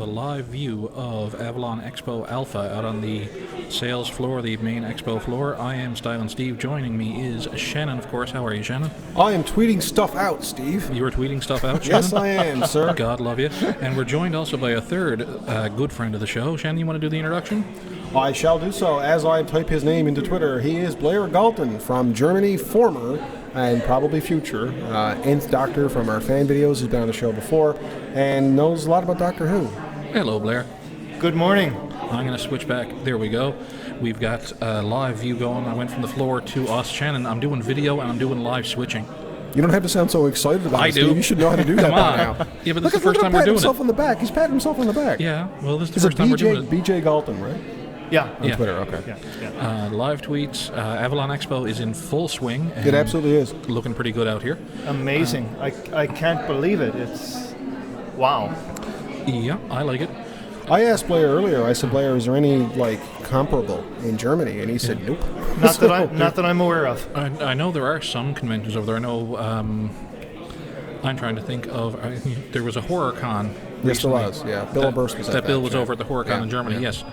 have a live view of Avalon Expo Alpha out on the sales floor, the main expo floor. I am Stylin Steve. Joining me is Shannon, of course. How are you, Shannon? I am tweeting stuff out, Steve. You are tweeting stuff out, Shannon? Yes, I am, sir. God love you. And we're joined also by a third good friend of the show. Shannon, you want to do the introduction? I shall do so as I type his name into Twitter. He is Blair Gaulton from Germany, former and probably future Nth Doctor from our fan videos. He's been on the show before and knows a lot about Doctor Who. Hello, Blair. Good morning. I'm going to switch back. There we go. We've got a live view going. I went from the floor to us. Shannon, I'm doing video and I'm doing live switching. You don't have to sound so excited about it, I do. Steve. You should know how to do that by now. Yeah, but this is the first time we're doing it. Look at himself on the back. He's patting himself on the back. Yeah, well, this is the Is it first time we're doing it. BJ Gaulton, right? Yeah. On Twitter, okay. Yeah. Live tweets. Avalon Expo is in full swing. It absolutely is. Looking pretty good out here. Amazing. I can't believe it. It's wow. Yeah, I like it. I asked Blair earlier, I said, Blair, is there any, comparable in Germany? And he said, nope. Not that I'm aware of. I know there are some conventions over there. I know, I'm trying to think of, there was a horror con Yes, there recently. was, yeah. Bill Burst was at that. Bill was yeah. over at the horror con in Germany, yes.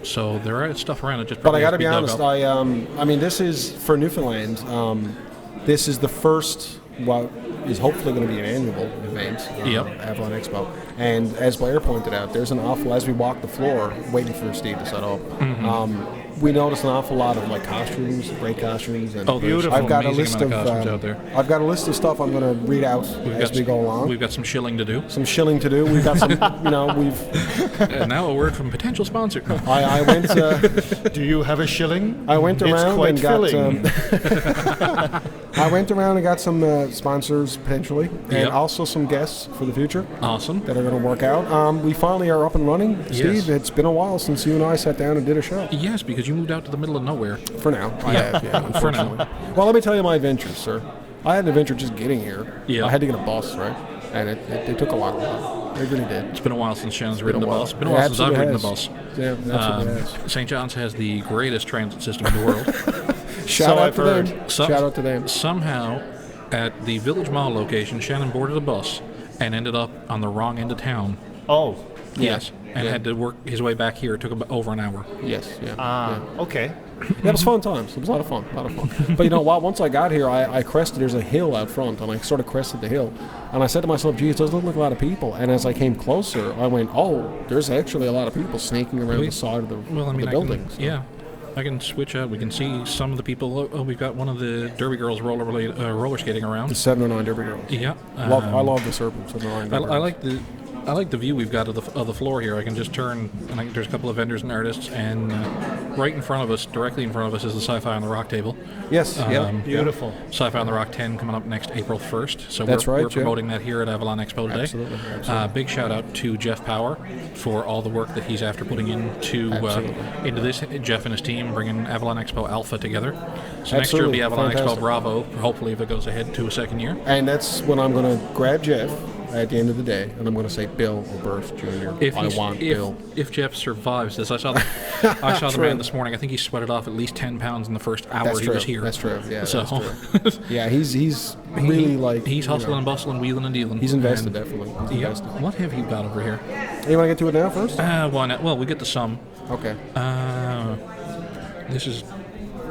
So there are stuff around it. Just But I got to probably be has honest, dug up. this is, for Newfoundland, this is the first, what is hopefully going to be an annual event, Avalon Expo. And as Blair pointed out, there's an awful, as we walk the floor, waiting for Steve to set up, we noticed an awful lot of costumes, great costumes. And beautiful. I've got a Amazing list amount of costumes out there. I've got a list of stuff I'm going to read out as we go along. We've got some shilling to do. Some shilling to do. We've got some, And now a word from potential sponsor. I went. Do you have a shilling? I went around it's quite and got. filling. I went around and got some sponsors potentially, and Yep. also some guests for the future Awesome. that are going to work out. We finally are up and running, Steve. Yes. It's been a while since you and I sat down and did a show. Yes, because you moved out to the middle of nowhere. For now, I have. Yeah, For now. unfortunately. Well, let me tell you my adventures, sir. I had an adventure just getting here. Yeah. I had to get a bus, right? And it took a while. It really did. It's been a while since Shannon's ridden the a while. bus. Been a while since I've ridden the has. bus. Yeah, absolutely has. St. John's has the greatest transit system in the world. Shout out I've to heard. them. So- Shout out to them. Somehow, at the Village Mall location, Shannon boarded a bus and ended up on the wrong end of town. Oh. Yes. And had to work his way back here. It took about over an hour. Yes. Yeah. Okay. That was fun times. It was a lot of fun. But you know what? Once I got here, I crested. There's a hill out front, and I sort of crested the hill. And I said to myself, geez, it does look like a lot of people. And as I came closer, I went, oh, there's actually a lot of people sneaking around the side of the, the building. I can switch out. We can see some of the people. Oh, we've got one of the Derby girls roller skating around. The 709 Derby Girls. Yeah. I love the Serpent 709 Derby Girls. I like the view we've got of the floor here. I can just turn, and there's a couple of vendors and artists, and right in front of us, directly in front of us, is the Sci-Fi on the Rock table. Yes. Beautiful. Sci-Fi on the Rock 10 coming up next April 1st. So That's we're right, promoting that here at Avalon Expo today. Absolutely. Big shout out to Jeff Power for all the work that he's after putting into this. Jeff and his team bringing Avalon Expo Alpha together. So next year will be Avalon Expo Bravo, hopefully if it goes ahead to a second year. And that's when I'm going to grab Jeff at the end of the day, and I'm going to say, Bill O'Burst Jr., Bill. If Jeff survives this, I saw the man this morning. I think he sweated off at least 10 pounds in the first hour he was here. That's true. Yeah, so, that's true. Yeah, he's really he's hustling and bustling, wheeling and dealing. He's invested, definitely. He's invested. What have you got over here? You want to get to it now first? Why not? Well, we get to some. Okay.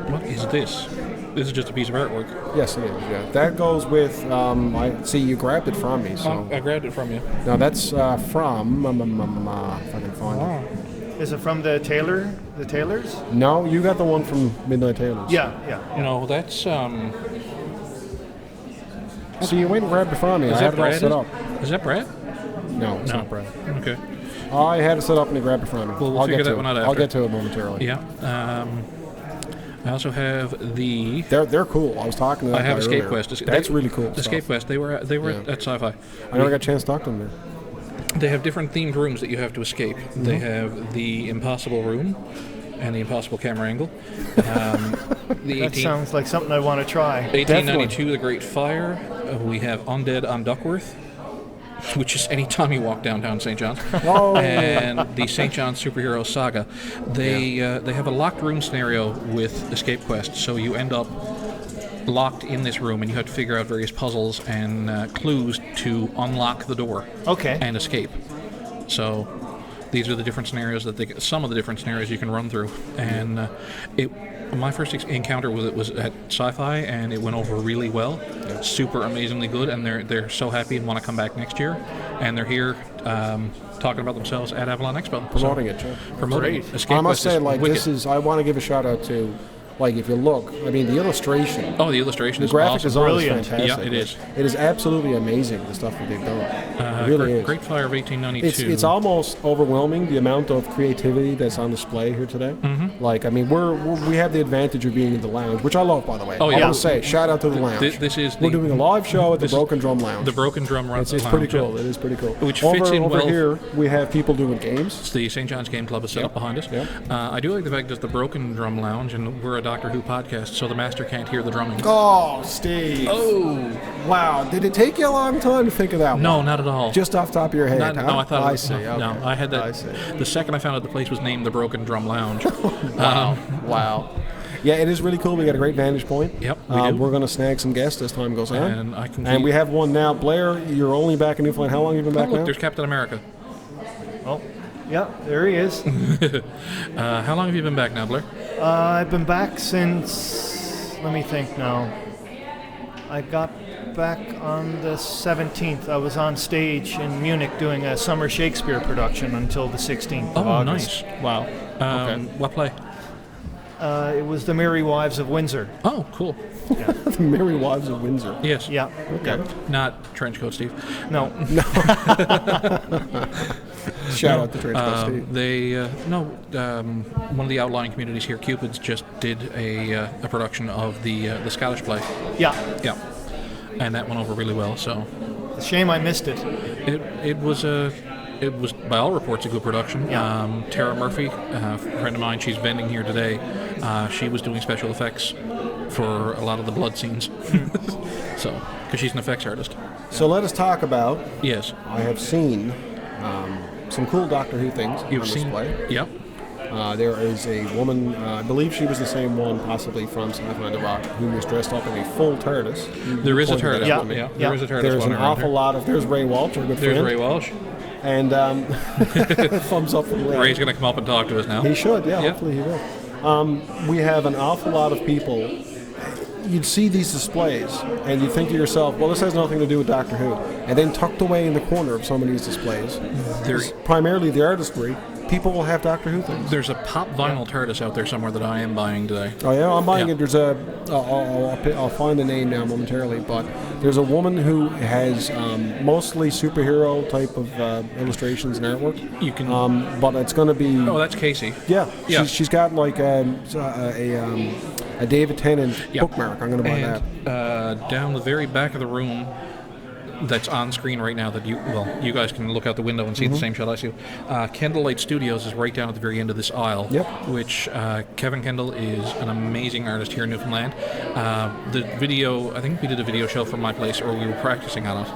What is this? This is just a piece of artwork. Yes, it is. Yeah, that goes with. I see you grabbed it from me. So I grabbed it from you. now that's from. If I can find it. Is it from the tailor? The tailors? No, you got the one from Midnight Tailors. Yeah. No, that's So you went and grabbed it from me. I had it all set up. Is that Brad? No, it's not Brad. Okay. I had it set up and he grabbed it from me. Well, we'll I'll figure get that to one it. out I'll after. get to it momentarily. Yeah. I also have the. They're cool. I was talking to that I have guy Escape earlier. Quest. That's really cool. Escape Quest. They were at Sci-Fi. I never got a chance to talk to them there. They have different themed rooms that you have to escape. They have the Impossible Room and the Impossible Camera Angle. That sounds like something I want to try. 1892, The Great Fire. We have Undead on Duckworth, which is any time you walk downtown St. John's. Oh. And the St. John's Superhero Saga. They have a locked room scenario with Escape Quest, so you end up locked in this room and you have to figure out various puzzles and clues to unlock the door Okay. and escape. So these are the different scenarios some of the different scenarios you can run through. And my first encounter with it was at Sci-Fi, and it went over really well. Super amazingly good, and they're so happy and want to come back next year. And they're here talking about themselves at Avalon Expo. Promoting it, too. Promoting it. I must say, I want to give a shout out to, like, if you look, I mean, the illustration. Oh, the illustration is graphic awesome. design Brilliant. is fantastic. Yeah, it is. It is absolutely amazing, the stuff that they've done. It really is. Great Fire of 1892. It's almost overwhelming, the amount of creativity that's on display here today. Mm-hmm. Like, I mean, we have the advantage of being in the lounge, which I love, by the way. Oh, yeah. I want to say, shout out to the lounge. We're doing a live show at the Broken Drum Lounge. The Broken Drum Lounge. It's pretty cool. It is pretty cool. Which fits in over well. Here, we have people doing games. It's the St. John's Game Club is set up behind us. Yep. I do like the fact that the Broken Drum Lounge, and we're a Doctor Who podcast, so the master can't hear the drumming. Oh, Steve. Oh. Wow. Did it take you a long time to think of that one? No, not at all. Just off the top of your head, huh? No, I thought I see. Okay. No, I had that. I see. The second I found out the place was named the Broken Drum Lounge. Wow. Yeah, it is really cool. We got a great vantage point. Yep, we do. We're going to snag some guests as time goes on. And we have one now. Blair, you're only back in Newfoundland. How long have you been back look, now? there's Captain America. Oh, yeah, there he is. How long have you been back now, Blair? I've been back since, let me think now. I got back on the 17th. I was on stage in Munich doing a summer Shakespeare production until the 16th of August. Nice. Wow. Okay. What play? It was The Merry Wives of Windsor. Oh, cool. The Merry Wives of Windsor. Yes. Yeah. Okay. Not Trenchcoat Steve. No. Shout out to Trenchcoat Steve. One of the outlying communities here, Cupid's, just did a production of the Scottish play. Yeah. Yeah. And that went over really well. So. Shame I missed it. It was by all reports a good production. Yeah. Tara Murphy, a friend of mine, she's vending here today. She was doing special effects for a lot of the blood scenes. So, because she's an effects artist. So let us talk about. Yes. I have seen some cool Doctor Who things on display. Yep. There is a woman, I believe she was the same one, possibly from Sci-Fi and the Rock, who was dressed up in a full TARDIS. There is a TARDIS. Yeah. There is a TARDIS. There's an awful lot of. There's Ray Walsh, our good friend. There's Ray Walsh. And thumbs up from Ray. Ray's going to come up and talk to us now. He should, yeah. Hopefully he will. We have an awful lot of people. You'd see these displays, and you'd think to yourself, well, this has nothing to do with Doctor Who. And then tucked away in the corner of some of these displays, there's primarily the artistry, people will have Doctor Who things. There's a pop vinyl TARDIS out there somewhere that I am buying today. Oh, yeah? I'm buying it. There's I'll find the name now momentarily, but there's a woman who has mostly superhero type of illustrations and artwork. You can... but it's going to be... Oh, that's Casey. Yeah. She's got like a David Tennant bookmark. I'm going to buy that. Down the very back of the room, that's on screen right now, that you guys can look out the window and see the same shot I see. Candlelight Studios is right down at the very end of this aisle. Yep. Which Kevin Kendall is an amazing artist here in Newfoundland. The video, I think we did a video show from my place, or we were practicing on it.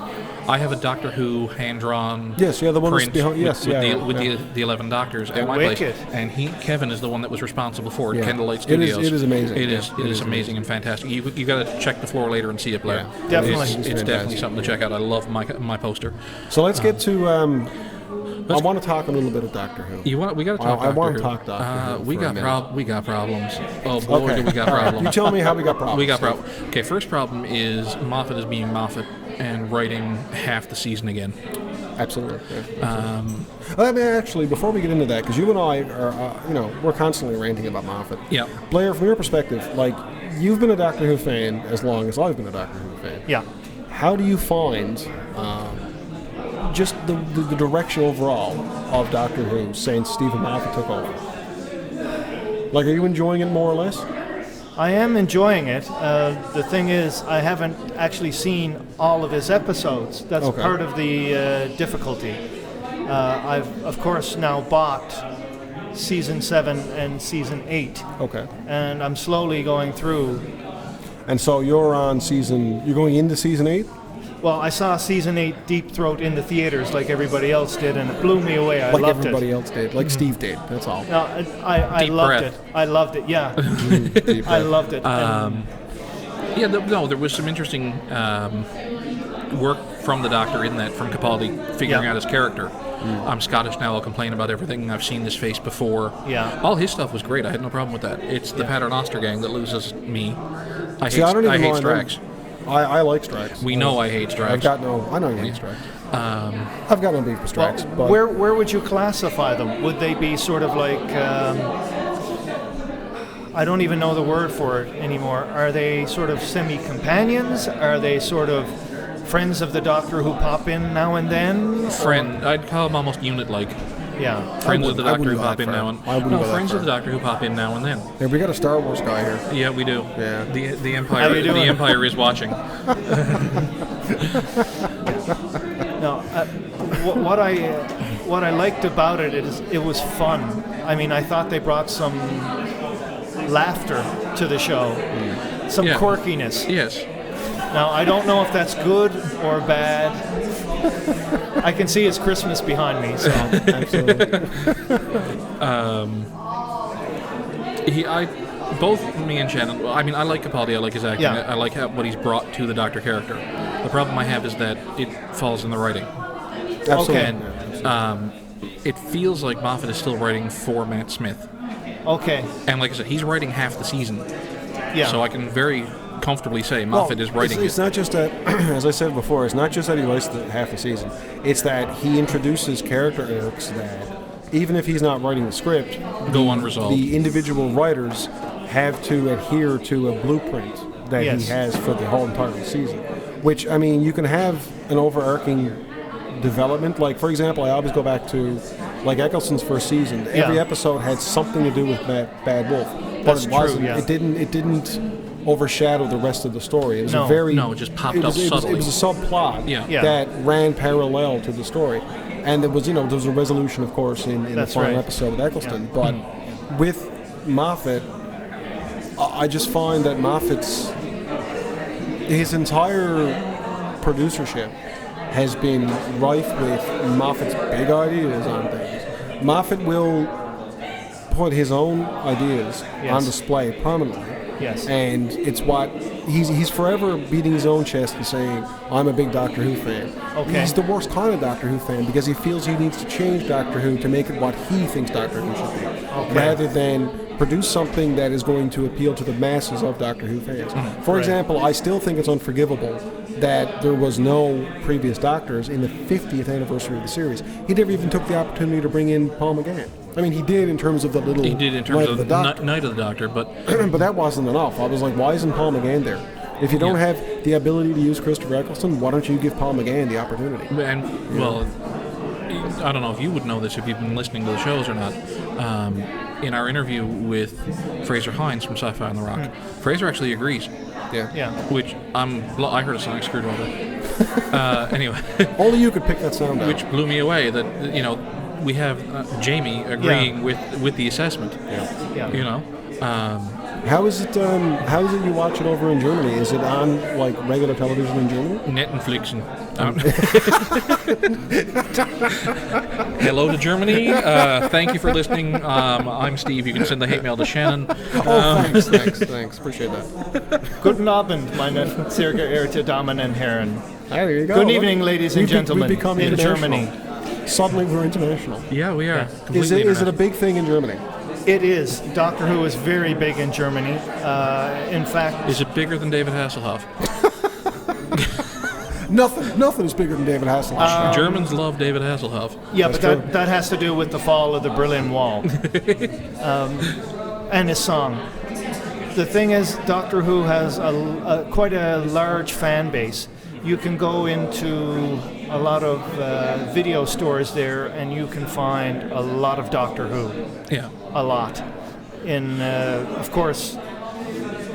I have a Doctor Who hand-drawn the one print behind, with the 11 Doctors at my place, and Kevin is the one that was responsible for it. Candlelight Studios. It is amazing. It is amazing and fantastic. You got to check the floor later and see it, Blair. Yeah. Definitely. It's definitely something to check out. I love my poster. So let's get to. I want to talk a little bit of Doctor Who. We got to talk Doctor Who. I want to talk Doctor Who. We got problems. Oh boy, do we got problems. You tell me how we got problems. We got problems. Okay, first problem is Moffat is being Moffat and writing half the season again. Absolutely. Yeah, I mean, actually, before we get into that, because you and I are, we're constantly ranting about Moffat. Yeah. Blair, from your perspective, like, you've been a Doctor Who fan as long as I've been a Doctor Who fan. Yeah. How do you find just the direction overall of Doctor Who since Stephen Moffat took over? Like, are you enjoying it more or less? I am enjoying it. The thing is, I haven't actually seen all of his episodes. That's part of the difficulty. I've, of course, now bought Season 7 and Season 8. Okay. And I'm slowly going through. And so you're going into Season 8? Well, I saw Season 8 Deep Throat in the theaters like everybody else did, and it blew me away. I loved it. Like everybody else did. Like Steve did. That's all. No, I loved it. I loved it, yeah. I loved it. There was some interesting work from the Doctor in that, from Capaldi figuring out his character. I'm Scottish now, I'll complain about everything. I've seen this face before. Yeah. All his stuff was great. I had no problem with that. It's the Paternoster gang that loses me. I hate Strax. I like Strax. We know I hate Strax. I know you hate Strax. I've got no beef with Strax. Well, but where would you classify them? Would they be sort of like... I don't even know the word for it anymore. Are they sort of semi-companions? Are they sort of friends of the Doctor who pop in now and then? I'd call them almost unit-like. Yeah. Friends of the Doctor who pop in now and then. No, friends of the Doctor who pop in now and then. Yeah, we got a Star Wars guy here. Yeah, we do. Yeah. The Empire. The Empire is watching. No, what I liked about it is it was fun. I mean, I thought they brought some laughter to the show, some quirkiness. Yes. Now, I don't know if that's good or bad. I can see it's Christmas behind me, so absolutely. Both me and Shannon. I mean, I like Capaldi. I like his acting. Yeah. I like what he's brought to the Doctor character. The problem I have is that it falls in the writing. Absolutely. And it feels like Moffat is still writing for Matt Smith. Okay. And like I said, he's writing half the season. Yeah. So I can very comfortably say Moffat is writing it's not just that, as I said before, it's not just that he writes half the season. It's that he introduces character arcs that, even if he's not writing the script, go unresolved. The individual writers have to adhere to a blueprint that he has for the whole entire season. Which, I mean, you can have an overarching development. Like, for example, I always go back to, like, Eccleston's first season. Every episode had something to do with Bad Wolf. That's true, yeah. It didn't overshadow the rest of the story. It was it just popped up subtly. It was a subplot that ran parallel to the story. And there was a resolution, of course, in the final episode of Eccleston. Yeah. But with Moffat, I just find that his entire producership has been rife with Moffat's big ideas on things. Moffat will put his own ideas on display permanently. Yes. And it's what he's forever beating his own chest and saying, I'm a big Doctor Who fan. Okay. He's the worst kind of Doctor Who fan because he feels he needs to change Doctor Who to make it what he thinks Doctor Who should be. Okay. Rather than produce something that is going to appeal to the masses of Doctor Who fans. For example, I still think it's unforgivable that there was no previous Doctors in the 50th anniversary of the series. He never even took the opportunity to bring in Paul McGann. I mean, he did in terms of the little Night of the Doctor, but but that wasn't enough. I was like, why isn't Paul McGann there? If you don't have the ability to use Christopher Eccleston, why don't you give Paul McGann the opportunity? And well, I don't know if you would know this if you've been listening to the shows or not. In our interview with Fraser Hines from Sci-Fi on the Rock, Fraser actually agrees. Yeah. Which I heard a sonic screwdriver. Anyway, only you could pick that sound out. Which blew me away. That we have Jamie agreeing with the assessment. Yeah. How is it you watch it over in Germany? Is it on like regular television in Germany? Netflixen. Hello to Germany. Thank you for listening. I'm Steve. You can send the hate mail to Shannon. Thanks. Appreciate that. Guten Abend, meine sehr geehrte Damen und Herren. There you go. Good evening, ladies and gentlemen, in Germany. Suddenly we're international. Yeah, we are. Yeah. Is it a big thing in Germany? It is. Doctor Who is very big in Germany. In fact... Is it bigger than David Hasselhoff? Nothing is bigger than David Hasselhoff. Germans love David Hasselhoff. Yeah, but that has to do with the fall of the Berlin Wall. And his song. The thing is, Doctor Who has quite a large fan base. You can go into a lot of video stores there, and you can find a lot of Doctor Who. Yeah. A lot. In, of course,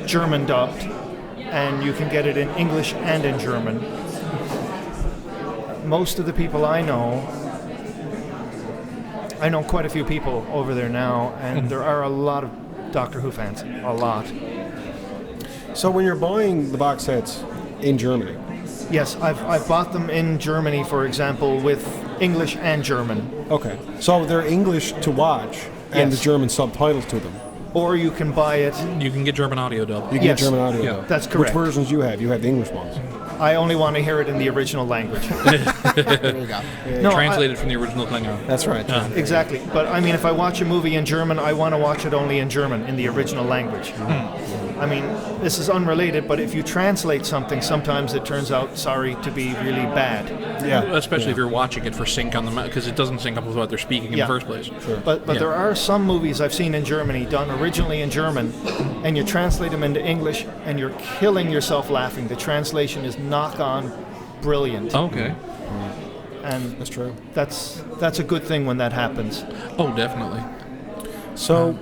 German dubbed, and you can get it in English and in German. Most of the people I know quite a few people over there now, and there are a lot of Doctor Who fans. A lot. So when you're buying the box sets in Germany... Yes, I've bought them in Germany, for example, with English and German. Okay. So they're English to watch and the German subtitles to them. Or you can buy it... You can get German audio dub. You can get German audio dub. That's correct. Which versions you have? You have the English ones. I only want to hear it in the original language. There you go. No, Translated from the original Klingon. That's right. Exactly. But I mean, if I watch a movie in German, I want to watch it only in German, in the original language. I mean, this is unrelated, but if you translate something, sometimes it turns out, sorry, to be really bad. Yeah. Especially if you're watching it for sync on the because it doesn't sync up with what they're speaking in the first place. Sure. But there are some movies I've seen in Germany done originally in German, and you translate them into English, and you're killing yourself laughing. The translation is knock on brilliant. Okay. And That's true. That's a good thing when that happens. Oh, definitely. So,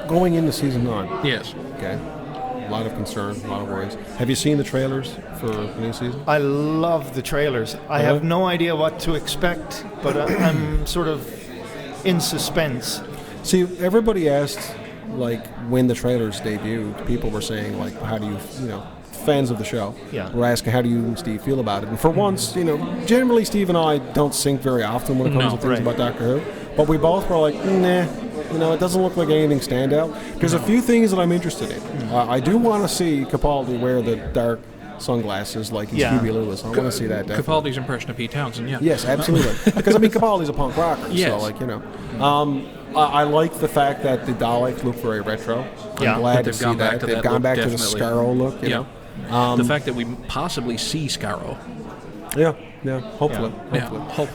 going into season 9. Yes. Okay. A lot of concern, a lot of worries. Have you seen the trailers for the new season? I love the trailers. I have no idea what to expect, but I'm sort of in suspense. See, everybody asked, like, when the trailers debuted, people were saying, like, how do you, fans of the show were asking, how do you and Steve feel about it? And for once, generally Steve and I don't sync very often when it comes to things about Doctor Who, but we both were like, nah, it doesn't look like anything stand out. There's a few things that I'm interested in. I do want to see Capaldi wear the dark sunglasses like he's Huey Lewis. I want to see that. Definitely. Capaldi's impression of Pete Townsend, yeah. Yes, absolutely. Because, Capaldi's a punk rocker, yes. so, I like the fact that the Daleks look very retro. I'm glad to see that. They've gone back to the Scarrow look, you know. The fact that we possibly see Scarrow. Yeah, hopefully.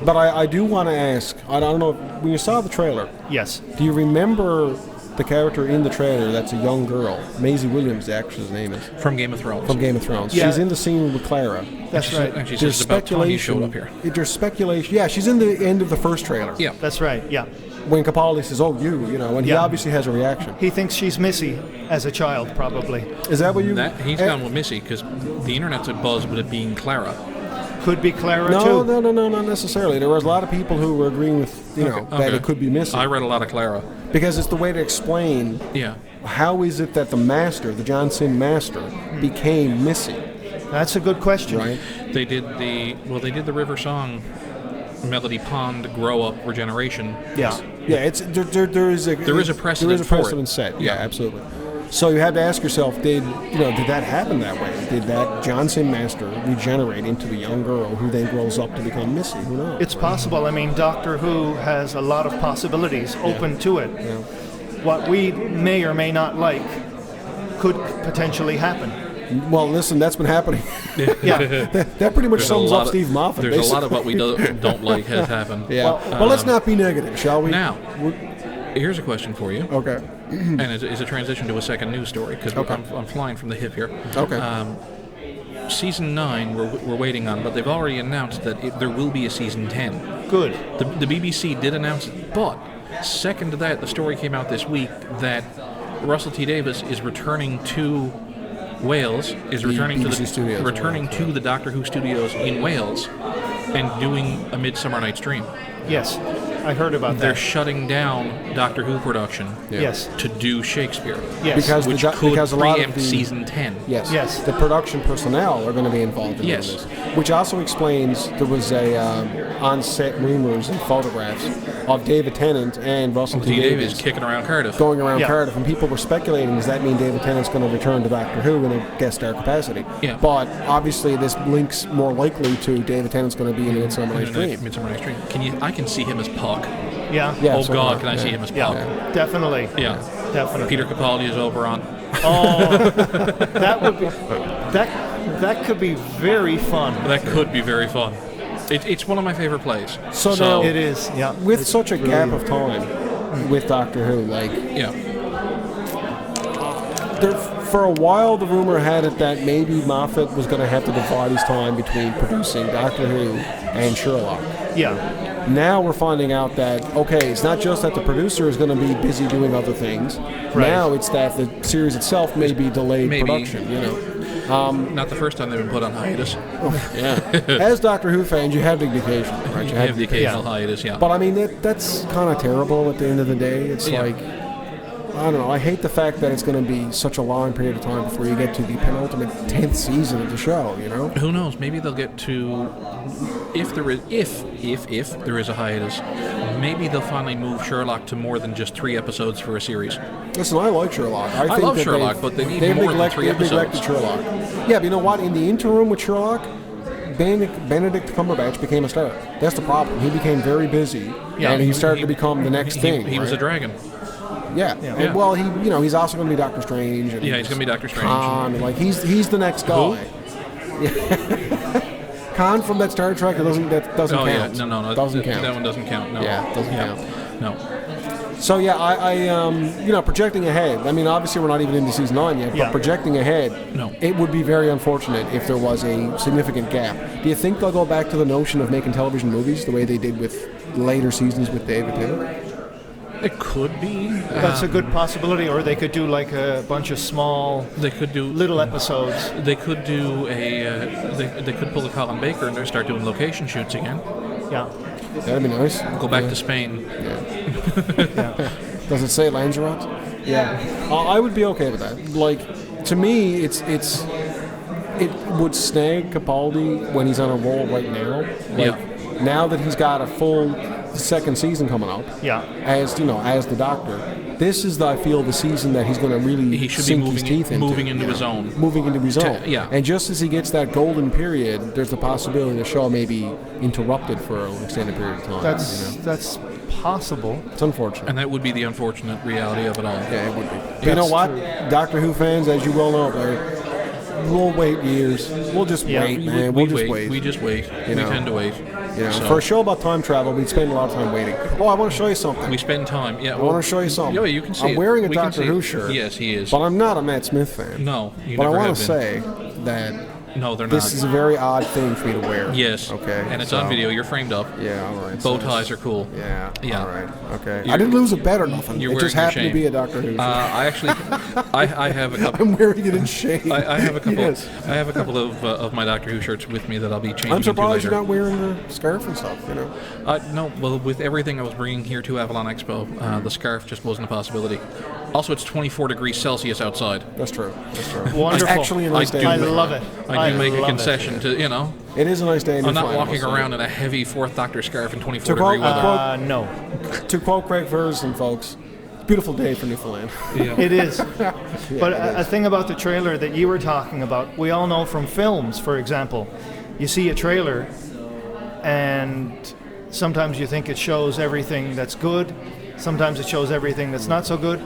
But I do want to ask, I don't know, when you saw the trailer, yes, do you remember the character in the trailer that's a young girl? Maisie Williams, the actress's name is. From Game of Thrones. From Game of Thrones. Yeah. She's in the scene with Clara. That's right. Actually, there's speculation. Showed up here. There's speculation. Yeah, she's in the end of the first trailer. Yeah. That's right, yeah. When Capaldi says, oh, and he obviously has a reaction. He thinks she's Missy as a child, probably. Is that what you... He's gone with Missy, because the internet's at buzz with it being Clara. Could be Clara, too. No, not necessarily. There was a lot of people who were agreeing with, that it could be Missy. I read a lot of Clara. Because it's the way to explain how is it that the Master, the Johnson Master, became Missy. That's a good question. Right? They did the River Song Melody Pond Grow Up Regeneration. Yeah, it's there is a precedent set. Yeah, absolutely. So you have to ask yourself, did that happen that way? Did that Johnson Master regenerate into a young girl who then grows up to become Missy? Who knows? It's possible. I mean, Doctor Who has a lot of possibilities open to it. Yeah. What we may or may not like could potentially happen. Well, listen, that's been happening. Yeah. that pretty much sums up Steve Moffat. There's basically. a lot of what we don't like has happened. Yeah. Well, let's not be negative, shall we? Now, here's a question for you. Okay. And it's a transition to a second news story, because I'm flying from the hip here. Okay. Season 9 we're waiting on, but they've already announced that there will be a Season 10. Good. The BBC did announce it, but second to that, the story came out this week that Russell T. Davies is returning to Wales, returning to the Doctor Who studios in Wales and doing a Midsummer Night's Dream. Yes, I heard about that. They're shutting down Doctor Who production to do Shakespeare. Yes. Which could preempt Season 10. Yes. The production personnel are going to be involved in this. Which also explains there was a on-set rumors and photographs of David Tennant and Russell T. Davies kicking around Cardiff. Going around Cardiff, and people were speculating, does that mean David Tennant's going to return to Doctor Who in a guest star capacity? Yeah. But obviously this links more likely to David Tennant's going to be in Midsummer Night's Dream. Midsummer Night's Dream. I can see him as Puck. Yeah. Oh God, can I see him as Puck? Yeah. Definitely. Yeah. Definitely. Peter Capaldi is Oberon. Oh, that would be that could be very fun. That could be very fun. It's one of my favorite plays. So now it is. Yeah. With such a gap of time with Doctor Who, for a while the rumor had it that maybe Moffat was going to have to divide his time between producing Doctor Who and Sherlock. Yeah. Now we're finding out that, it's not just that the producer is going to be busy doing other things. Right. Now it's that the series itself may be delayed production, Not the first time they've been put on hiatus. As Doctor Who fans, you have the occasion, right? You have the occasional hiatus, But I mean, that's kind of terrible at the end of the day. It's like, I don't know. I hate the fact that it's going to be such a long period of time before you get to the penultimate 10th season of the show. Who knows? Maybe they'll get to if there is a hiatus. Maybe they'll finally move Sherlock to more than just 3 episodes for a series. Listen, I like Sherlock. I love Sherlock, but they need more than 3 episodes. They've neglected Sherlock. Yeah, but you know what? In the interim with Sherlock, Benedict Cumberbatch became a star. That's the problem. He became very busy, and he started to become the next thing. He was a dragon. Yeah. And, well, he's also going to be Doctor Strange. And he's going to be Doctor Strange. Khan, and, like he's the next guy. Khan from that Star Trek that doesn't count. Yeah. No. Doesn't count. That one doesn't count. No. Yeah, doesn't count. No. So yeah, I projecting ahead. I mean, obviously we're not even into season 9 yet, but projecting ahead, it would be very unfortunate if there was a significant gap. Do you think they'll go back to the notion of making television movies the way they did with later seasons with David Tennant? It could be. That's a good possibility, or they could do like a bunch of small. They could do little episodes. They could do they could pull a Colin Baker and start doing location shoots again. Yeah. That'd be nice. Go back to Spain. Yeah. Does it say Lanzarote? Yeah. I would be okay with that. Like, to me, it would snag Capaldi when he's on a roll right now. Like, now that he's got a full second season coming up. Yeah. As the Doctor. This is, I feel, the season that he's going to really sink his teeth into. Moving into his own. Moving into his own. Yeah. And just as he gets that golden period, there's the possibility the show may be interrupted for an extended period of time. That's possible. It's unfortunate. And that would be the unfortunate reality of it all. Yeah, it would be. But you know what? True. Doctor Who fans, as you well know, Blair, we'll wait years. We'll just wait, man. We'll just wait. We just wait. We tend to wait. For a show about time travel, we spend a lot of time waiting. Oh, I want to show you something. We spend time. Yeah. I want to show you something. Yeah, you can see I'm wearing a Doctor Who shirt. Yes, he is. But I'm not a Matt Smith fan. No, but I want to say that no, they're not. This is a very odd thing for me to wear. Yes. Okay. And it's on video. You're framed up. Yeah, all right. Bow ties are cool. Yeah. Yeah. All right. Okay. I didn't lose a bet or nothing. It just happened to be a Doctor Who shirt. I actually, I have a couple. I'm wearing it in shame. I have a couple. Yes. I have a couple of my Doctor Who shirts with me that I'll be changing. I'm surprised into later. you're not wearing the scarf and stuff. No. Well, with everything I was bringing here to Avalon Expo, the scarf just wasn't a possibility. Also, it's 24 degrees Celsius outside. That's true. Wonderful. It's actually a nice day. I love it. I do make a concession to, It is a nice day. I'm not walking around in a heavy Fourth Doctor scarf in 24-degree weather. No. To quote Craig Ferguson, folks, beautiful day for Newfoundland. Yeah. It is. But a thing about the trailer that you were talking about, we all know from films, for example, you see a trailer and sometimes you think it shows everything that's good, sometimes it shows everything that's not so good.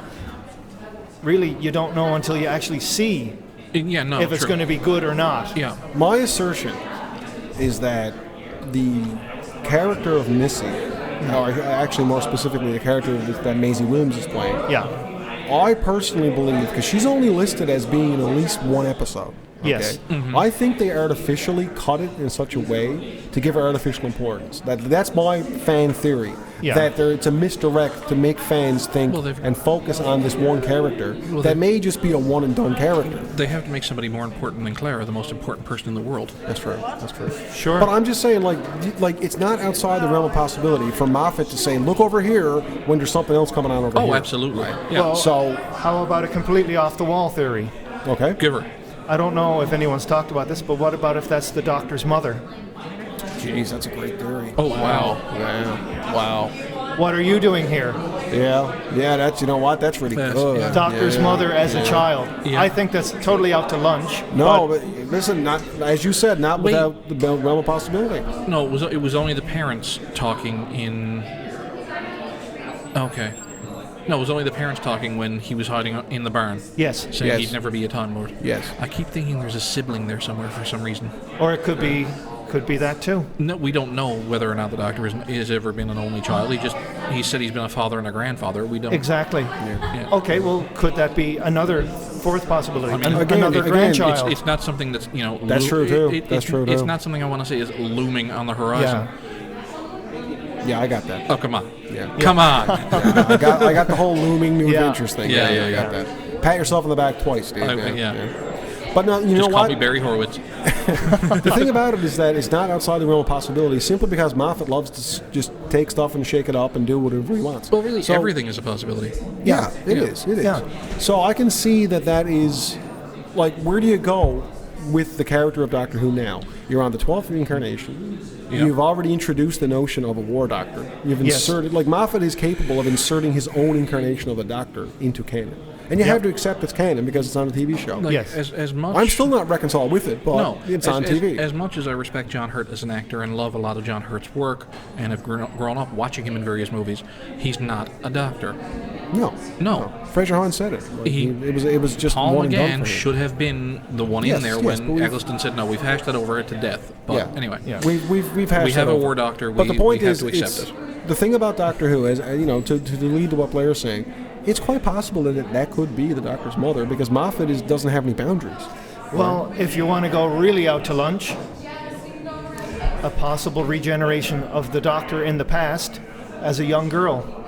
Really, you don't know until you actually see if it's going to be good or not. Yeah. My assertion is that the character of Missy, or actually more specifically the character that Maisie Williams is playing, I personally believe, because she's only listed as being in at least one episode. Okay? Yes. Mm-hmm. I think they artificially cut it in such a way to give her artificial importance. That's my fan theory. Yeah. That it's a misdirect to make fans think and focus on this one character that may just be a one-and-done character. They have to make somebody more important than Clara, the most important person in the world. That's true. Sure. But I'm just saying, like it's not outside the realm of possibility for Moffat to say, look over here when there's something else coming on over here. Oh, absolutely. Right. Yeah. Well, so how about a completely off-the-wall theory? Okay. Give her. I don't know if anyone's talked about this, but what about if that's the Doctor's mother? Jeez, that's a great theory. Oh, wow. Yeah. Wow. What are you doing here? Yeah, that's, you know what, that's really good. Yeah. Doctor's mother as a child. Yeah. I think that's totally out to lunch. No, but listen, not as you said, not without the realm of possibility. No, it was only the parents talking in... Okay. No, it was only the parents talking when he was hiding in the barn. Yes. Saying he'd never be a Time Lord. Yes. I keep thinking there's a sibling there somewhere for some reason. Or it could be that too. No, we don't know whether or not the Doctor has ever been an only child. He said he's been a father and a grandfather. We don't. Exactly. Yeah. Okay, well, could that be another fourth possibility? I mean, another grandchild. It's not something that's, That's true too. It's not something I want to say is looming on the horizon. Yeah, I got that. Oh, come on. Yeah. Come on. I got the whole looming new adventures thing. Yeah, I got that. Pat yourself on the back twice, dude. But no, you know what? Just call me Barry Horowitz. The thing about it is that it's not outside the realm of possibility simply because Moffat loves to just take stuff and shake it up and do whatever he wants. Well, really, everything is a possibility. Yeah, it is. Yeah. So I can see that is, like, where do you go with the character of Doctor Who now? You're on the 12th incarnation. Yeah. You've already introduced the notion of a war doctor. You've inserted, like Moffat is capable of inserting his own incarnation of a doctor into canon. And you have to accept it's canon because it's on a TV show. Like, yes. As much, I'm still not reconciled with it, but it's on TV. As much as I respect John Hurt as an actor and love a lot of John Hurt's work and have grown up watching him in various movies, he's not a doctor. No. Fraser Hahn said it. Like, it was just Paul one and done McGann for him. should have been the one in there when Eggleston said, no, we've hashed that over to death. But anyway. Yeah. We've hashed we have that a over. war doctor. But the point is, have to accept it. The thing about Doctor Who is, to lead to what Blair's saying, it's quite possible that could be the Doctor's mother because Moffat doesn't have any boundaries. Well, if you want to go really out to lunch, a possible regeneration of the Doctor in the past as a young girl.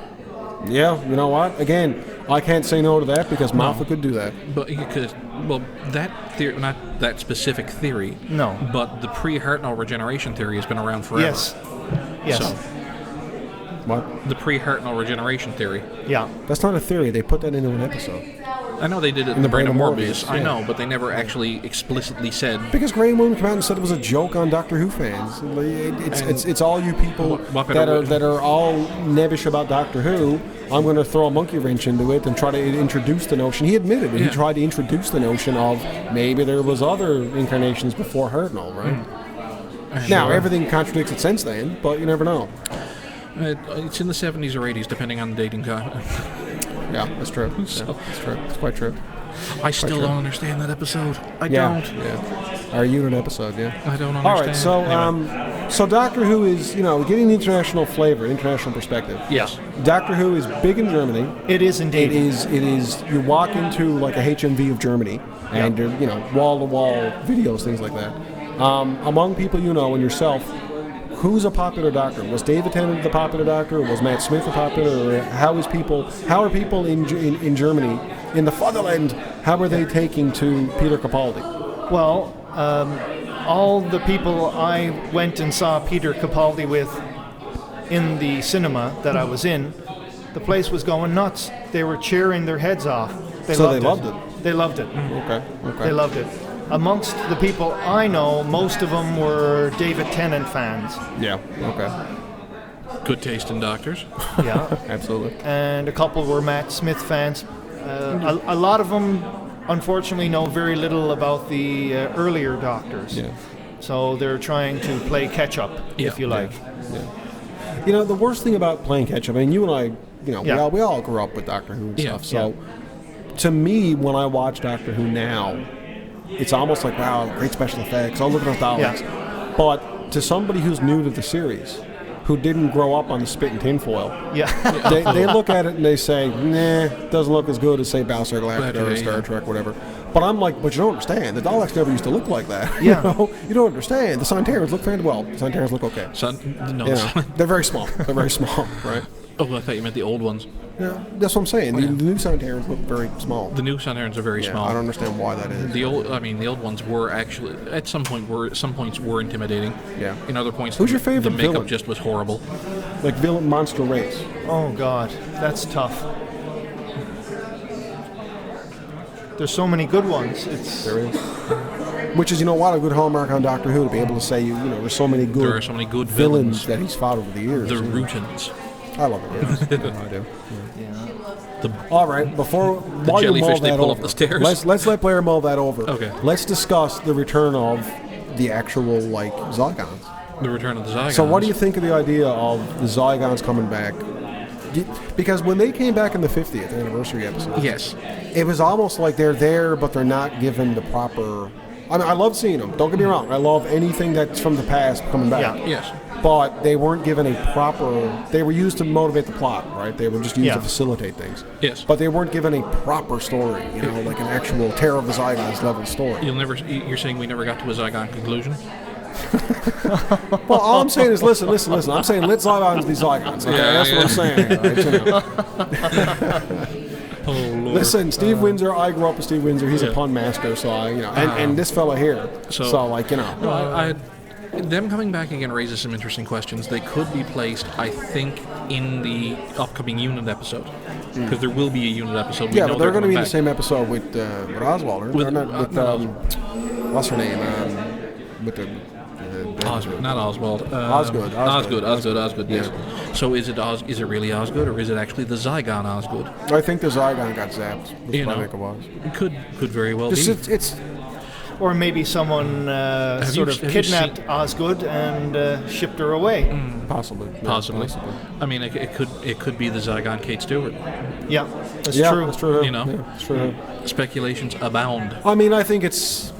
Yeah, you know what? Again, I can't say no to that because Moffat could do that. But you could, that theory, not that specific theory. No. But the pre-Hartnell regeneration theory has been around forever. Yes. So, what? The pre-Hartnell regeneration theory. Yeah. That's not a theory. They put that into an episode. I know they did it in the Brain of Morbius. I know, but they never actually explicitly said. Because Graham Williams came out and said it was a joke on Doctor Who fans. It's all you people that are all nebbish about Doctor Who. I'm going to throw a monkey wrench into it and try to introduce the notion. He admitted it. He tried to introduce the notion of maybe there was other incarnations before Hartnell, right? Now, everything contradicts it since then, but you never know. It's in the 70s or 80s, depending on the dating time. Yeah, that's true. That's true. It's quite true. I still don't understand that episode. I don't. Yeah. Our unit episode, yeah. I don't understand. All right, so anyway. So Doctor Who is, getting the international flavor, international perspective. Yes. Doctor Who is big in Germany. It is indeed. It is. You walk into like a HMV of Germany, and wall-to-wall videos, things like that. Among people and yourself, who's a popular doctor? Was David Tennant the popular doctor? Was Matt Smith the popular? Or how are people in Germany, in the fatherland, how are they taking to Peter Capaldi? Well, all the people I went and saw Peter Capaldi with in the cinema that I was in, the place was going nuts. They were cheering their heads off. They loved it. They loved it. Okay. They loved it. Amongst the people I know, most of them were David Tennant fans. Yeah, okay. Good taste in doctors. Yeah. Absolutely. And a couple were Matt Smith fans. A lot of them, unfortunately, know very little about the earlier doctors. Yeah. So they're trying to play catch-up, if you like. Yeah. The worst thing about playing catch-up, I mean, you and I, we all grew up with Doctor Who and stuff. So to me, when I watch Doctor Who now, it's almost like, wow, great special effects. Oh, look at those Daleks. Yeah. But to somebody who's new to the series, who didn't grow up on the spit and tinfoil, they look at it and they say, nah, it doesn't look as good as, say, Battlestar Galactica or Star Trek, whatever. But I'm like, but you don't understand. The Daleks never used to look like that. Yeah. You don't understand. The Sontarans look fantastic. Well, the Sontarans look okay. They're very small. They're very small, right? Oh, I thought you meant the old ones. Yeah, that's what I'm saying. The new Sontarans look very small. The new Sontarans are very small. I don't understand why that is. The old ones were actually at some points were intimidating. Yeah. In other points, who's your favorite the makeup villain? just was horrible. Like villain monster race. Oh God, that's tough. There's so many good ones. There is. Which is, a good hallmark on Doctor Who to be able to say, there's so many good. There are so many good villains that he's fought over the years. The Rutans. I love it. Yes. I do. Yeah. All right. While you mull that over, the stairs. Let's let Blair mull that over. Okay. Let's discuss the return of the actual Zygons. The return of the Zygons. So, what do you think of the idea of the Zygons coming back? Because when they came back in the 50th anniversary episode, yes, it was almost like they're there, but they're not given the proper. I mean, I love seeing them. Don't get me wrong. I love anything that's from the past coming back. Yeah. Yes. But they weren't given a proper. They were used to motivate the plot, right? They were just used to facilitate things. Yes. But they weren't given a proper story, like an actual Terror of the Zygons level story. You're saying we never got to a Zygon conclusion? Well, all I'm saying is, listen. I'm saying let Zygons be Zygons. Okay, that's what I'm saying. Right? Oh, Lord. Listen, Steve Windsor. I grew up with Steve Windsor. He's a pun master, so and this fella here. So them coming back again raises some interesting questions. They could be placed, I think, in the upcoming unit episode, because there will be a unit episode. But they're going to be in the same episode with Oswald. What's her name? With Not Oswald. Osgood. Yes. So is it really Osgood, or is it actually the Zygon Osgood? I think the Zygon got zapped. I think it was. Could very well be. It's or maybe someone kidnapped Osgood and shipped her away. Possibly. I mean, it could be the Zygon Kate Stewart. Yeah, that's true. That's true. It's true. Speculations abound. I mean, I think it's.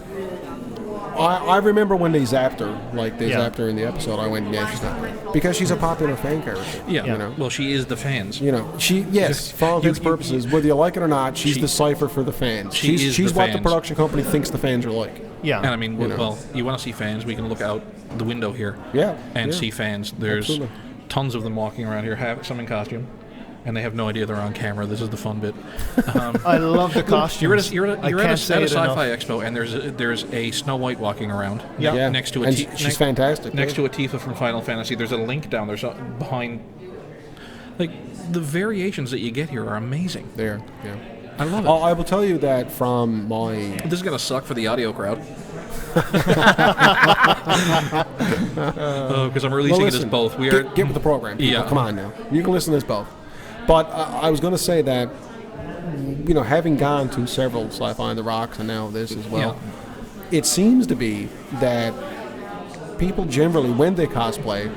I remember when they zapped her, zapped her in the episode. I went, yeah, she's not great, because she's a popular fan character. Yeah. Well, she is the fans. For all intents and purposes, whether you like it or not, she's the cipher for the fans. She's what the production company thinks the fans are like. Yeah. And I mean, you want to see fans? We can look out the window here. Yeah. And see fans. There's tons of them walking around here, some in costume. And they have no idea they're on camera. This is the fun bit. I love the costumes. You're at a Sci-Fi Expo, and there's a Snow White walking around. Yeah. Next to she's fantastic. Next to a Tifa from Final Fantasy. There's a Link down there behind. Like, the variations that you get here are amazing. Yeah. I love it. I will tell you that from my. This is gonna suck for the audio crowd. Because I'm releasing it as both. Get with the program. People. Yeah. Come on now. You can listen to this both. But I was going to say that, having gone to several Sci-Fi on the Rocks and now this as well, it seems to be that people generally, when they cosplay,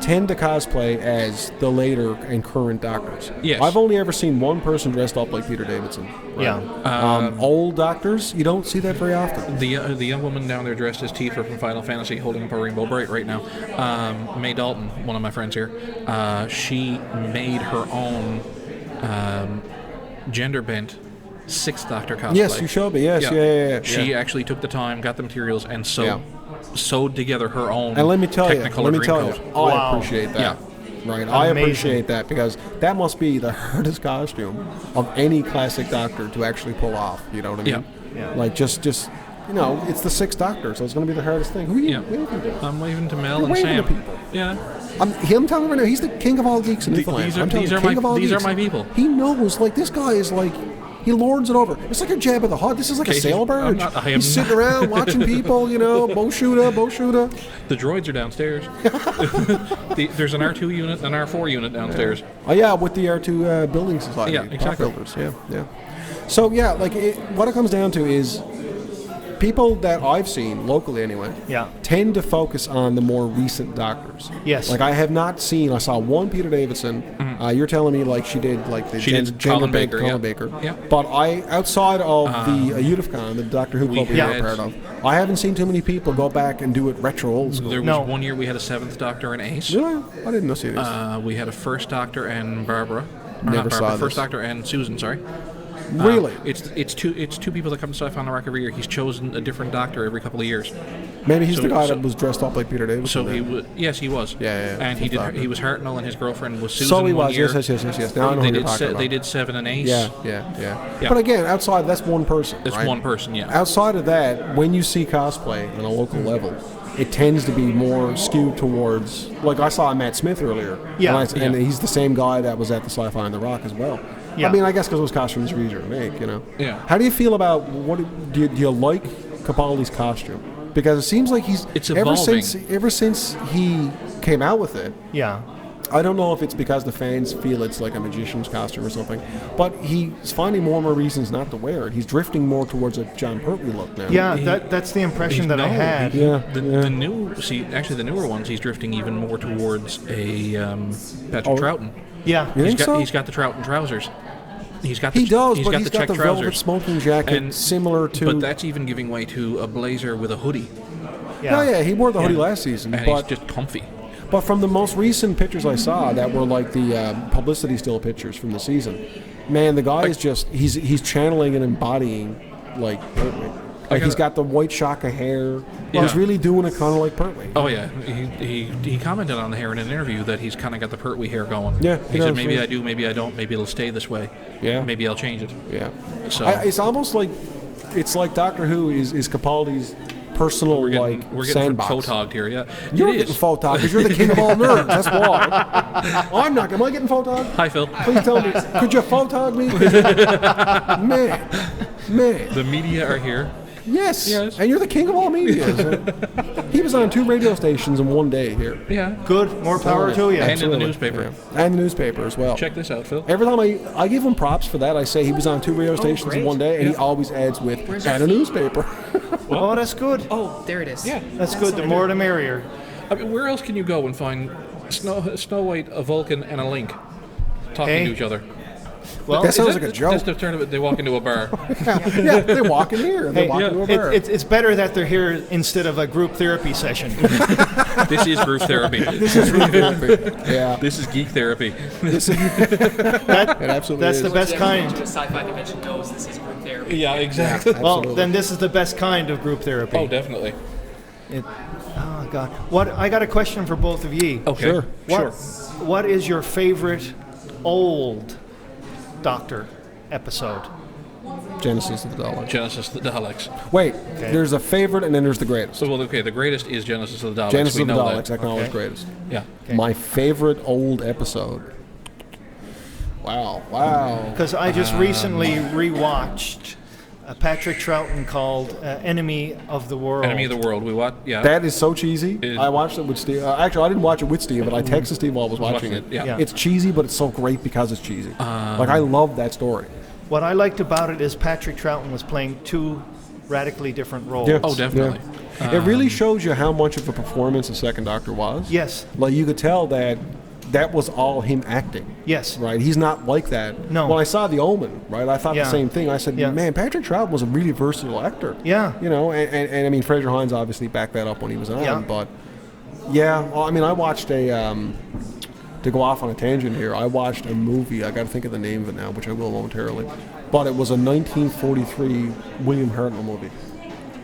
tend to cosplay as the later and current Doctors. Yes. I've only ever seen one person dressed up like Peter Davidson. Right? Yeah. Old Doctors, you don't see that very often. The young woman down there dressed as Tifa from Final Fantasy, holding up a Rainbow Bright right now. May Dalton, one of my friends here, she made her own gender-bent Sixth Doctor cosplay. Yes, you showed me. Yes, yeah. She actually took the time, got the materials, and sewed together her own. And let me tell you, Wow. I appreciate that. Yeah. Right, I appreciate that, because that must be the hardest costume of any classic Doctor to actually pull off. You know what I mean? Yeah. Like just it's the Sixth Doctor, so it's going to be the hardest thing. Who are you waving to? I'm waving to Mel You're and waving Sam. to people. Yeah. I'm telling you right now, he's the king of all geeks in Newfoundland. These are my people. He knows, this guy is he lords it over. It's like a Jab of the Hutt. This is like a sail barge. He's sitting around watching people, bow shooter. The droids are downstairs. There's an R2 unit and an R4 unit downstairs. Oh, yeah, with the R2 Building Society. Yeah, exactly. Builders. Yeah. So, what it comes down to is people that I've seen, locally anyway, tend to focus on the more recent Doctors. Yes. I have not seen, I saw one Peter Davidson. Mm-hmm. You're telling me she did Colin Baker. Yeah. But outside of the Utifcon, the Doctor Who club we were part of, I haven't seen too many people go back and do it retro old school. There was 1 year we had a Seventh Doctor and Ace. Really? I didn't see this. We had a First Doctor and Barbara. Never saw this. First Doctor and Susan, sorry. Really? It's two people that come to Sci-Fi on the Rock every year. He's chosen a different Doctor every couple of years. Maybe he's the guy that was dressed up like Peter Davidson. So he was. Yes, he was. Yeah. And he was Hartnell, and his girlfriend was Susan. So he was. Year. Yes. Now I know who you're talking about. They did Seven and Ace. Yeah. But again, outside that's one person. It's right? one person. Yeah. Outside of that, when you see cosplay on a local level, it tends to be more skewed towards. I saw Matt Smith earlier. Yeah. And he's the same guy that was at the Sci-Fi on the Rock as well. Yeah. I mean, I guess because those costumes are easier to make, Yeah. How do you feel about do you like Capaldi's costume? Because it seems like it's evolving. Ever since he came out with it. Yeah. I don't know if it's because the fans feel it's like a magician's costume or something, but he's finding more and more reasons not to wear it. He's drifting more towards a John Pertwee look now. Yeah, that's the impression that I had. The newer ones, he's drifting even more towards a Patrick Troughton. Yeah, you think so? He's got the Troughton trousers. He's got the check velvet smoking jacket similar to. But that's even giving way to a blazer with a hoodie. Yeah, he wore the hoodie last season, and but he's just comfy. But from the most recent pictures I saw, that were the publicity still pictures from the season, man, the guy is just he's channeling and embodying Pertwee. He's got the white shock of hair. Yeah. He's really doing it kind of like Pertwee. Oh yeah, he commented on the hair in an interview that he's kind of got the Pertwee hair going. Yeah, he said maybe I do, maybe I don't, maybe it'll stay this way. Yeah, maybe I'll change it. Yeah, so it's almost like Doctor Who is Capaldi's personal we're getting sandbox. photogged here. Yeah, you're getting photogged because you're the king of all nerds. That's why. I'm not. Am I getting photogged? Hi, Phil. Please tell me. Could you photog me? Man. The media are here. Yes. Yes. And you're the king of all media. So. He was on 2 radio stations in one day here. Yeah. Good. More power to you. And Absolutely. in the newspaper. Yeah. And the newspaper as well. Check this out, Phil. Every time I give him props for that, I say he was on 2 radio stations in one day, and he always adds with, and a newspaper. Oh, that's good. Oh, there it is. Yeah. That's good. The more the merrier. I mean, where else can you go and find Snow White, a Vulcan, and a Link talking to each other? Well, that sounds like a joke. That's the turn of it. They walk into a bar. Yeah, they walk in here. They walk into a bar. it's better that they're here instead of a group therapy session. This is group therapy. This is group therapy. Yeah. This is geek therapy. It absolutely That's is. the best kind. To a sci-fi convention knows this is group therapy. Yeah, exactly. Well, then this is the best kind of group therapy. Oh, definitely. Oh God! What? I got a question for both of ye. Okay. Sure. What is your favorite old Doctor episode? Genesis of the Daleks. Genesis of the Daleks. Wait, there's a favorite and then there's the greatest. So, well, okay, the greatest is Genesis of the Daleks. Genesis we of the know Daleks, that. I acknowledge greatest. Yeah. My favorite old episode. Wow. Because I just recently rewatched Patrick Troughton called Enemy of the World. Enemy of the World. We watch. Yeah. That is so cheesy. I watched it with Steve. Actually, I didn't watch it with Steve, but I texted Steve while I was watching it. Yeah. It's cheesy, but it's so great because it's cheesy. Like, I love that story. What I liked about it is Patrick Troughton was playing 2 radically different roles. Yeah. Oh, definitely. Yeah. It really shows you how much of a performance the Second Doctor was. Yes. Like, you could tell that was all him acting. Yes. Right? He's not like that. No. When I saw The Omen, right, I thought Yeah. the same thing. I said, Yeah. man, Patrick Troughton was a really versatile actor. Yeah. You know, and I mean, Fraser Hines obviously backed that up when he was on. Yeah. But, yeah, well, I mean, I watched to go off on a tangent here, I watched a movie, I got to think of the name of it now, which I will momentarily, but it was a 1943 William Hartnell movie.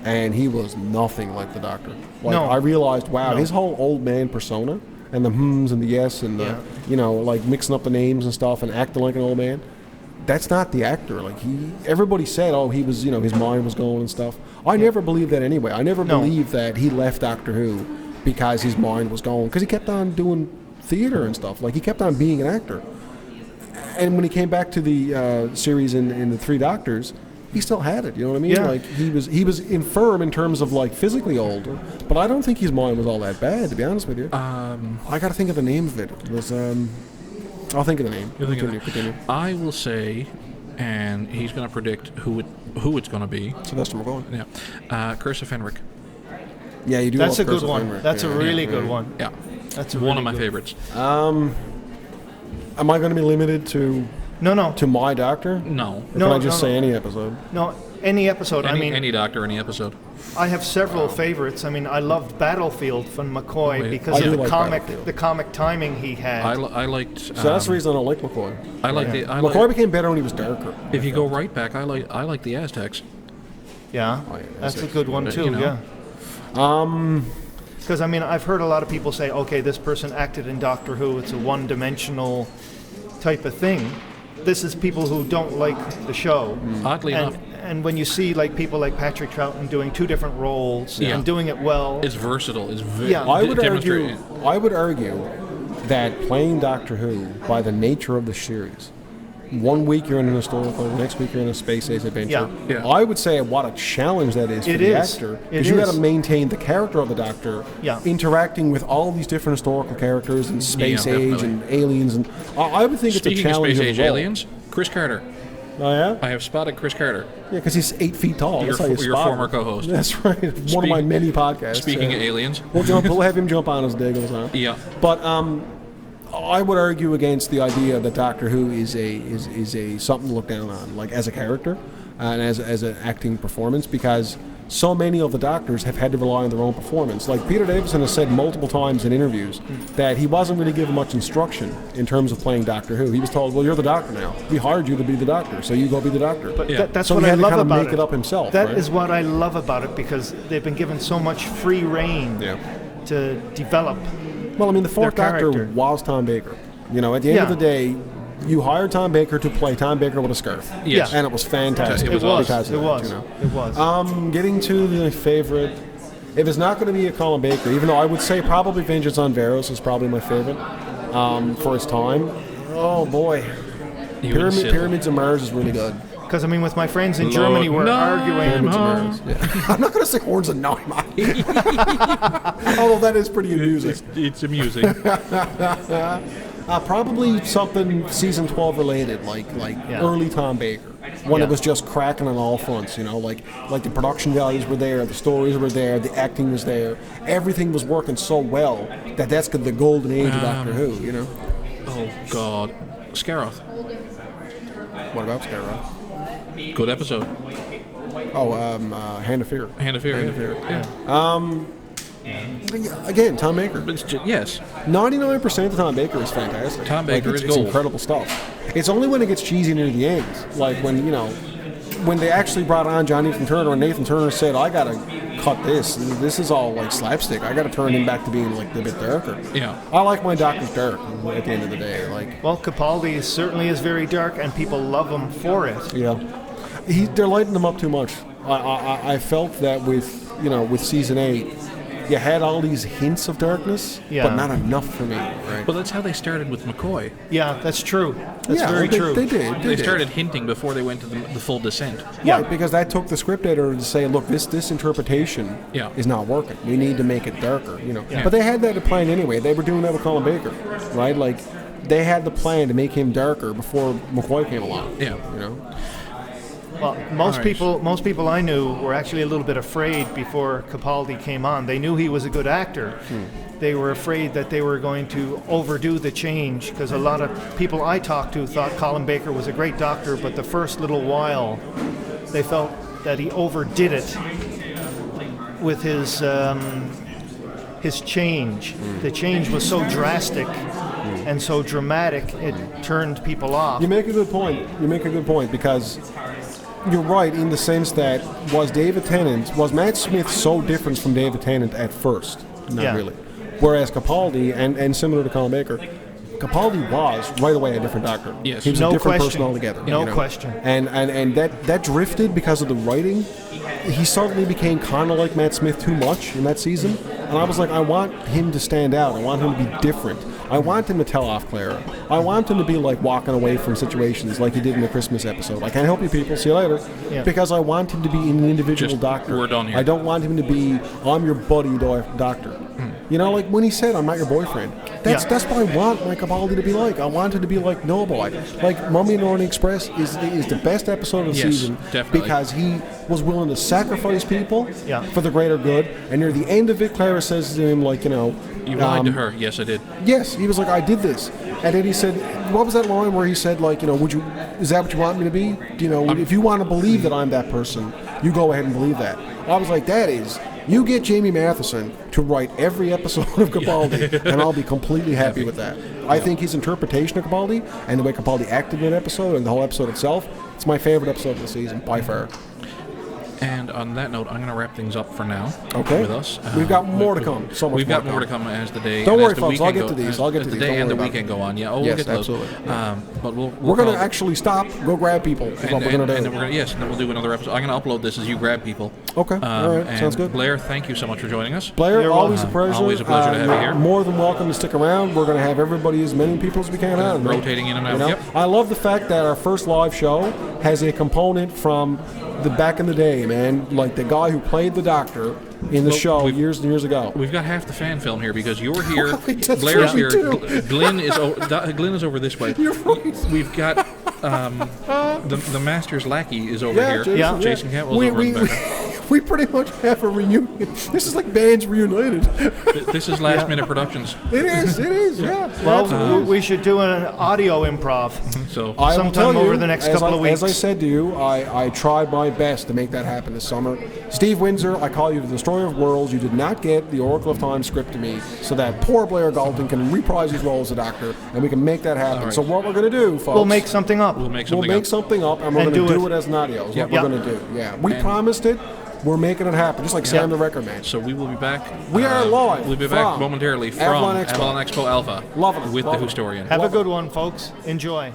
And he was nothing like the Doctor. Like, No. I realized, wow, No. his whole old man persona, and the hmms and the yes and the, you know, like mixing up the names and stuff and acting like an old man, that's not the actor. Like, everybody said, oh, he was, you know, his mind was going and stuff. I never believed that anyway. I never believed that he left Doctor Who because his mind was going, because he kept on doing theater and stuff. Like, he kept on being an actor. And when he came back to the series in the Three Doctors, he still had it. You know what I mean? Yeah. Like, he was infirm in terms of, like, physically older, but I don't think his mind was all that bad, to be honest with you. I got to think of the name of it. It was I'll think of the name. Continue. I will say, and he's going to predict who it's going to be. Sylvester McCoy. Yeah. Curse of Fenric. Yeah, you do. That's a love Curse good of one. Fenric. That's a Yeah. really good one. Yeah. That's a one really of my good favorites. Am I going to be limited to No. my Doctor? No. Or can I just say any episode? No, any episode. Any Doctor, any episode. I have several favorites. I mean, I loved Battlefield from McCoy Wait, because I of do the like comic, Battlefield. the comic timing he had. I liked. So that's the reason I don't like McCoy. I like the. I like, McCoy became better when he was darker. if you go right back, I like the Aztecs. yeah, Oh, yeah, that's a good one But, too. you know. Yeah. Because I mean, I've heard a lot of people say, okay, this person acted in Doctor Who. It's a one-dimensional type of thing. This is people who don't like the show. Oddly enough, And when you see like people like Patrick Troughton doing 2 different roles Yeah. and doing it well, it's versatile. It's very. Yeah. I would demonstrated. argue that playing Doctor Who, by the nature of the series, one week you're in an historical, the next week you're in a space age adventure. Yeah. I would say what a challenge that is for It the is. actor, It because you got is. to maintain the character of the Doctor, Yeah. interacting with all these different historical characters and space Yeah, age definitely. and aliens, and I would think Speaking it's a of challenge space age as well. aliens, Chris Carter. Oh yeah, I have spotted Chris Carter. yeah, because he's 8 feet tall. Your That's how you your spot former him. co-host. That's right. One of my many podcasts. Speaking of aliens. We'll have him jump on his Daggles, huh? Yeah. But I would argue against the idea that Doctor Who is a something to look down on, like as a character and as an acting performance, because so many of the Doctors have had to rely on their own performance. Like Peter Davison has said multiple times in interviews that he wasn't really given much instruction in terms of playing Doctor Who. He was told, "Well, you're the Doctor now. We hired you to be the Doctor, so you go be the Doctor." But Yeah. that's So what he I had to love kind of about make it up himself, That right? is what I love about it, because they've been given so much free reign Yeah. to develop. Well, I mean, the Fourth Their Doctor character. was Tom Baker. You know, at the end of Yeah. the day, you hired Tom Baker to play Tom Baker with a scarf. Yes. And it was fantastic. It was because of It that, was. you know. It was. Getting to the favorite, if it's not going to be a Colin Baker, even though I would say probably Vengeance on Varos is probably my favorite for its time. Oh boy, You and Sid. Pyramids of Mars is really good. Because, I mean, with my friends in Germany, we're arguing. Yeah. I'm not going to say horns and Neumann. Although that is pretty amusing. It's amusing. Probably something season 12 related, like early Tom Baker, when it was just cracking on all fronts. You know, like the production values were there, the stories were there, the acting was there, everything was working so well that's the golden age of Doctor Who. You know. Oh God, Scaroth. What about Scaroth? Good episode. Oh, Hand of Fear. Hand of Fear. Yeah. Again, Tom Baker. Yes. 99% of Tom Baker is fantastic. Tom Baker is it's gold. Incredible stuff. It's only when it gets cheesy near the end, like when they actually brought on John Nathan Turner, and Nathan Turner said, "I gotta cut this. This is all like slapstick. I gotta turn him back to being like a bit darker." Yeah. I like my Doctor's dark at the end of the day. Like, well, Capaldi certainly is very dark, and people love him for it. Yeah. They're lighting him up too much. I felt that with season 8. You had all these hints of darkness, but not enough for me. Right? Well, that's how they started with McCoy. Yeah, that's true. That's very true. They did. They started hinting before they went to the full descent. Yeah, because that took the script editor to say, look, this interpretation is not working. We need to make it darker. Yeah. But they had that plan anyway. They were doing that with Colin Baker, right? Like, they had the plan to make him darker before McCoy came along. Yeah. Well, most people I knew were actually a little bit afraid before Capaldi came on. They knew he was a good actor. They were afraid that they were going to overdo the change, because a lot of people I talked to thought Colin Baker was a great doctor, but the first little while they felt that he overdid it with his change. The change was so drastic and so dramatic, it turned people off. You make a good point because you're right in the sense that was Matt Smith so different from David Tennant at first? Not really. Whereas Capaldi, and similar to Colin Baker, Capaldi was right away a different doctor. Yes. He was a different person altogether. No question. And that drifted because of the writing. He suddenly became kind of like Matt Smith too much in that season. And I was like, I want him to stand out. I want him to be different. I want him to tell off Clara. I want him to be like walking away from situations like he did in the Christmas episode. I can't help you people, see you later. Yeah. Because I want him to be an individual doctor. We're done here. I don't want him to be, I'm your buddy doctor. Like when he said, I'm not your boyfriend. That's what I want my Capaldi to be like. I want him to be like No Boy. Like Mummy and the Orient Express is the best episode of the season. Definitely. Because he was willing to sacrifice people for the greater good. And near the end of it, Clara says to him, like, you lied to her. Yes, I did. Yes, he was like, I did this. And then he said, what was that line where he said, like, is that what you want me to be? If you want to believe that I'm that person, you go ahead and believe that. I was like, you get Jamie Matheson to write every episode of Capaldi, and I'll be completely happy with that. I think his interpretation of Capaldi and the way Capaldi acted in that episode and the whole episode itself, it's my favorite episode of the season, by far. And on that note, I'm going to wrap things up for now. Okay. With us, we've got more to come. So much we've got more to come as the day. Don't worry, the folks. I'll get to the these. day and the weekend go on. Yeah. Oh, yes, we'll get to absolutely. But we're going to actually stop, go grab people. Is what we're going to do. And then and then we'll do another episode. I'm going to upload this as you grab people. Okay. All right. Sounds good. Blair, thank you so much for joining us. Blair, always a pleasure. Always a pleasure to have you here. More than welcome to stick around. We're going to have everybody, as many people as we can on. Rotating in and out. Yep. I love the fact that our first live show has a component from the back in the day, man. Like the guy who played the Doctor in the show years and years ago. We've got half the fan film here because you're here, That's Blair's right, here, Glenn is over this way. You're right. We've got the Master's lackey is over here. Jason Cantwell's over in the background. We pretty much have a reunion. This is like bands reunited. This is Last Minute Productions. It is, yeah. Well, we should do an audio improv. So sometime over the next couple of weeks. As I said to you, I tried my best to make that happen this summer. Steve Windsor, I call you the Destroyer of Worlds. You did not get the Oracle of Time script to me, so that poor Blair Gaulton can reprise his role as a doctor, and we can make that happen. Right. So what we're going to do, folks... We'll make something up. We'll make something up, and we're going to do it as an audio. Is what we're going to do. Yeah, we promised it. We're making it happen, just like Sam the Record Man. So we will be back. We are live. We'll be back momentarily from Avalon Expo Alpha with the Whostorian. Have a good one, folks. Enjoy.